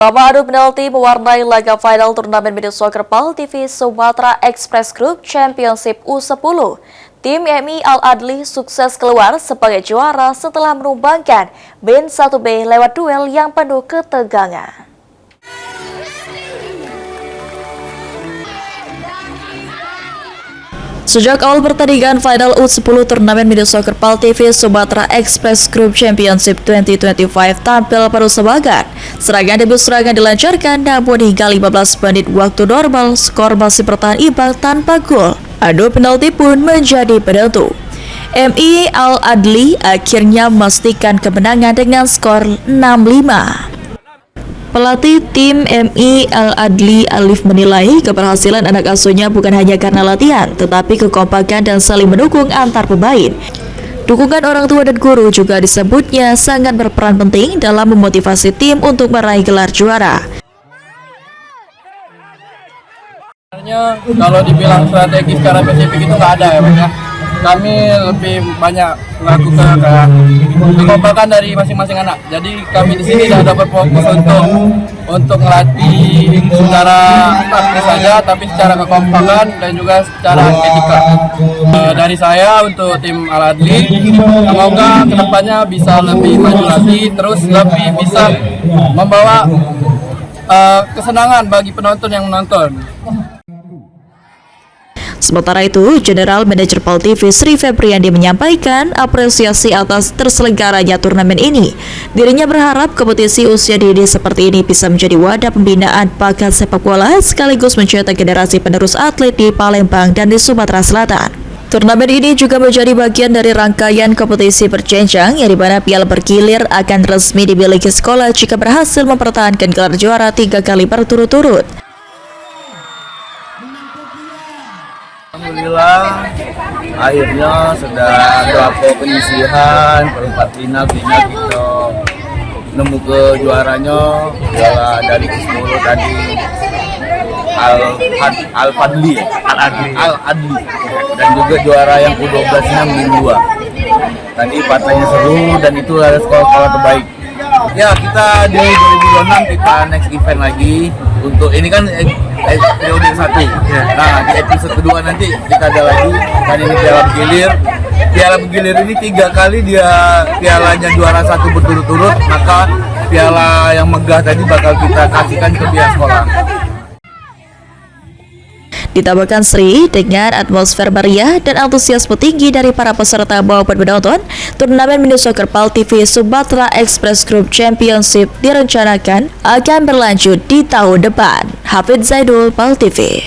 Drama adu penalti mewarnai laga final turnamen mini soccer PAL TV Sumatera Express Group Championship U10. Tim MI Al Adli sukses keluar sebagai juara setelah menumbangkan BIN 1B lewat duel yang penuh ketegangan. Sejak awal pertandingan final U10 turnamen mini soccer PAL TV Sumatera Express Group Championship 2025 tampil penuh semangat. Serangan demi serangan dilancarkan, namun hingga 15 menit waktu normal, skor masih bertahan imbang tanpa gol. Adu penalti pun menjadi penentu. MI Al Adli akhirnya memastikan kemenangan dengan skor 6-5. Pelatih tim MI Al Adli Alif menilai keberhasilan anak asuhnya bukan hanya karena latihan, tetapi kekompakan dan saling mendukung antar pemain. Dukungan orang tua dan guru juga disebutnya sangat berperan penting dalam memotivasi tim untuk meraih gelar juara. Sebenarnya kalau dibilang strategi secara spesifik itu nggak ada ya Mas ya. Kami lebih banyak melakukan kekompakan dari masing-masing anak. Jadi kami di sini sudah dapat fokus untuk melatih secara taktis saja, tapi secara kekompakan dan juga secara etika. Dari saya untuk tim Al Adli, semoga kedepannya bisa lebih maju lagi, terus lebih bisa membawa kesenangan bagi penonton yang menonton. Sementara itu, General Manager PAL TV Sri Febriandi menyampaikan apresiasi atas terselenggaranya turnamen ini. Dirinya berharap kompetisi usia dini seperti ini bisa menjadi wadah pembinaan bakat sepak bola sekaligus mencetak generasi penerus atlet di Palembang dan di Sumatera Selatan. Turnamen ini juga menjadi bagian dari rangkaian kompetisi berjenjang yang dimana piala bergilir akan resmi dimiliki sekolah jika berhasil mempertahankan gelar juara 3 kali berturut-turut. Alhamdulillah, akhirnya sudah berapa penyisihan perempat final kita nemu ke juaranya dari ke-10 tadi Al Adli dan juga juara yang U12 nya Min 2. Tadi partainya seru dan itu adalah sekolah terbaik. Ya, kita di 2026 kita next event lagi untuk ini kan periode 1. Nah, di episode kedua nanti kita ada lagi kan ini piala bergilir. Piala bergilir ini 3 kali dia pialanya juara 1 berturut-turut, maka piala yang megah tadi bakal kita kasihkan ke pihak sekolah. Ditambahkan Sri, dengan atmosfer meriah dan antusiasme tinggi dari para peserta maupun penonton, turnamen mini soccer PAL TV Sumatera Express Group Championship direncanakan akan berlanjut di tahun depan. Hafid Zaidul, PAL TV.